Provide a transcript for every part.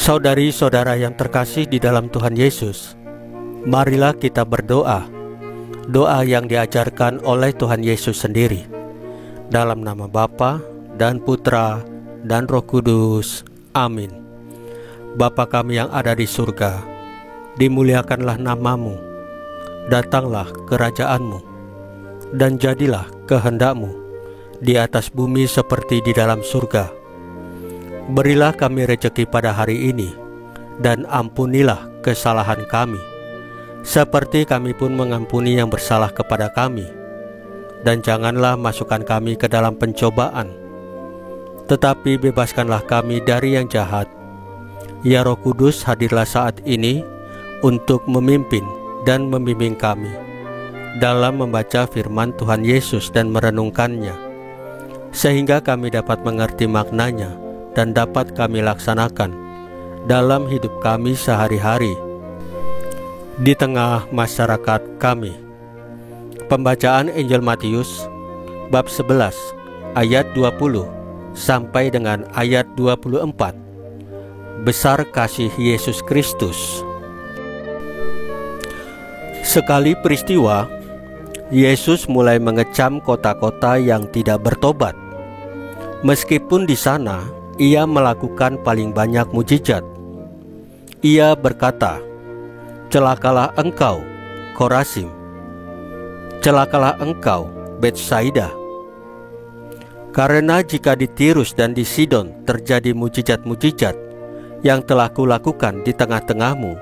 Saudari-saudara yang terkasih di dalam Tuhan Yesus, marilah kita berdoa, doa yang diajarkan oleh Tuhan Yesus sendiri. Dalam nama Bapa dan Putra dan Roh Kudus. Amin. Bapa kami yang ada di surga, dimuliakanlah nama-Mu, datanglah kerajaan-Mu, dan jadilah kehendak-Mu di atas bumi seperti di dalam surga. Berilah kami rejeki pada hari ini, dan ampunilah kesalahan kami, seperti kami pun mengampuni yang bersalah kepada kami. Dan janganlah masukkan kami ke dalam pencobaan, tetapi bebaskanlah kami dari yang jahat. Ya Roh Kudus, hadirlah saat ini untuk memimpin dan membimbing kami dalam membaca firman Tuhan Yesus dan merenungkannya, sehingga kami dapat mengerti maknanya dan dapat kami laksanakan dalam hidup kami sehari-hari di tengah masyarakat kami. Pembacaan Injil Matius bab 11 ayat 20 sampai dengan ayat 24. Besar kasih Yesus Kristus. Sekali peristiwa, Yesus mulai mengecam kota-kota yang tidak bertobat. Meskipun di sana Ia melakukan paling banyak mujizat. Ia berkata, "Celakalah engkau, Korazim! Celakalah engkau, Betsaida! Karena jika di Tirus dan di Sidon terjadi mujizat-mujizat yang telah kulakukan di tengah-tengahmu,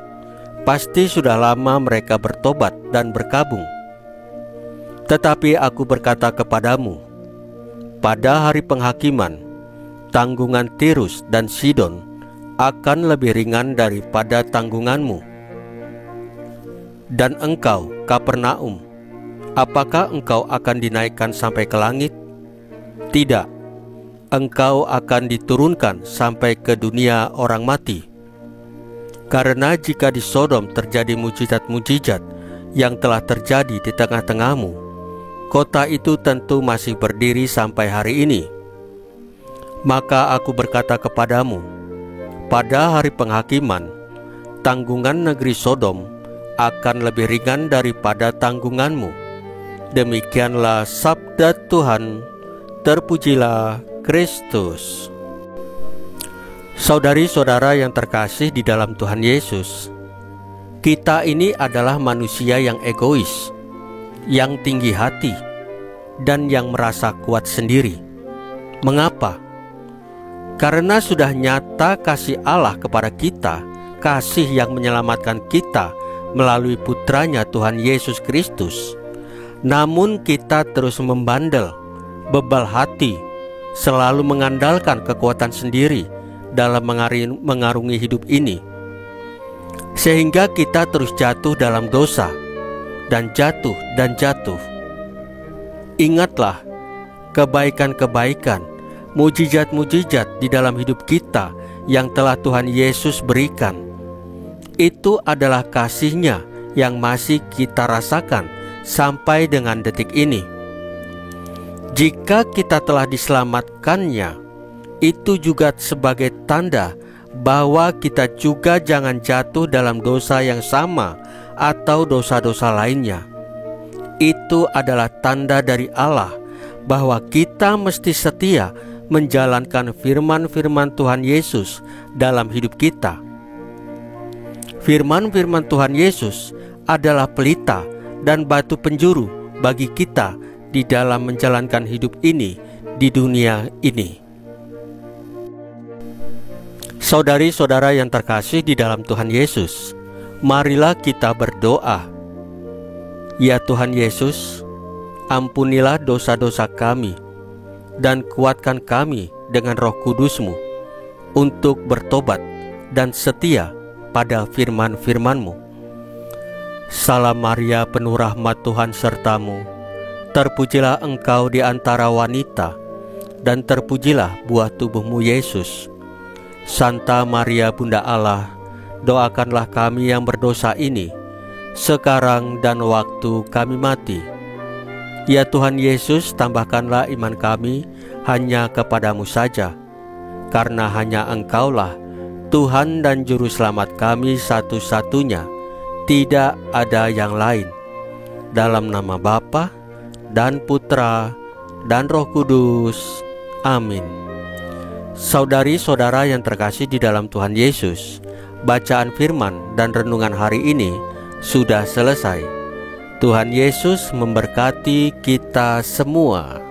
pasti sudah lama mereka bertobat dan berkabung. Tetapi aku berkata kepadamu, pada hari penghakiman, tanggungan Tirus dan Sidon akan lebih ringan daripada tanggunganmu. Dan engkau, Kapernaum, apakah engkau akan dinaikkan sampai ke langit? Tidak, engkau akan diturunkan sampai ke dunia orang mati. Karena jika di Sodom terjadi mujizat-mujizat yang telah terjadi di tengah-tengahmu, kota itu tentu masih berdiri sampai hari ini. Maka aku berkata kepadamu, pada hari penghakiman, tanggungan negeri Sodom akan lebih ringan daripada tanggunganmu." Demikianlah sabda Tuhan. Terpujilah Kristus. Saudari-saudara yang terkasih di dalam Tuhan Yesus, kita ini adalah manusia yang egois, yang tinggi hati, dan yang merasa kuat sendiri. Mengapa? Karena sudah nyata kasih Allah kepada kita, kasih yang menyelamatkan kita melalui putranya Tuhan Yesus Kristus. Namun kita terus membandel, bebal hati, selalu mengandalkan kekuatan sendiri dalam mengarungi hidup ini, sehingga kita terus jatuh dalam dosa, dan jatuh dan jatuh. Ingatlah kebaikan-kebaikan, mujizat-mujizat di dalam hidup kita yang telah Tuhan Yesus berikan. Itu adalah kasih-Nya yang masih kita rasakan sampai dengan detik ini. Jika kita telah diselamatkannya, itu juga sebagai tanda bahwa kita juga jangan jatuh dalam dosa yang sama atau dosa-dosa lainnya. Itu adalah tanda dari Allah bahwa kita mesti setia menjalankan firman-firman Tuhan Yesus dalam hidup kita. Firman-firman Tuhan Yesus adalah pelita dan batu penjuru bagi kita di dalam menjalankan hidup ini di dunia ini. Saudari-saudara yang terkasih di dalam Tuhan Yesus, marilah kita berdoa. Ya Tuhan Yesus, ampunilah dosa-dosa kami, dan kuatkan kami dengan Roh Kudus-Mu untuk bertobat dan setia pada firman-firman-Mu. Salam Maria, penuh rahmat Tuhan sertamu, terpujilah engkau di antara wanita, dan terpujilah buah tubuhmu Yesus. Santa Maria Bunda Allah, doakanlah kami yang berdosa ini, sekarang dan waktu kami mati. Ya Tuhan Yesus, tambahkanlah iman kami hanya kepadamu saja, karena hanya Engkaulah Tuhan dan Juru Selamat kami satu-satunya, tidak ada yang lain. Dalam nama Bapa dan Putra dan Roh Kudus. Amin. Saudari-saudara yang terkasih di dalam Tuhan Yesus, bacaan firman dan renungan hari ini sudah selesai. Tuhan Yesus memberkati kita semua.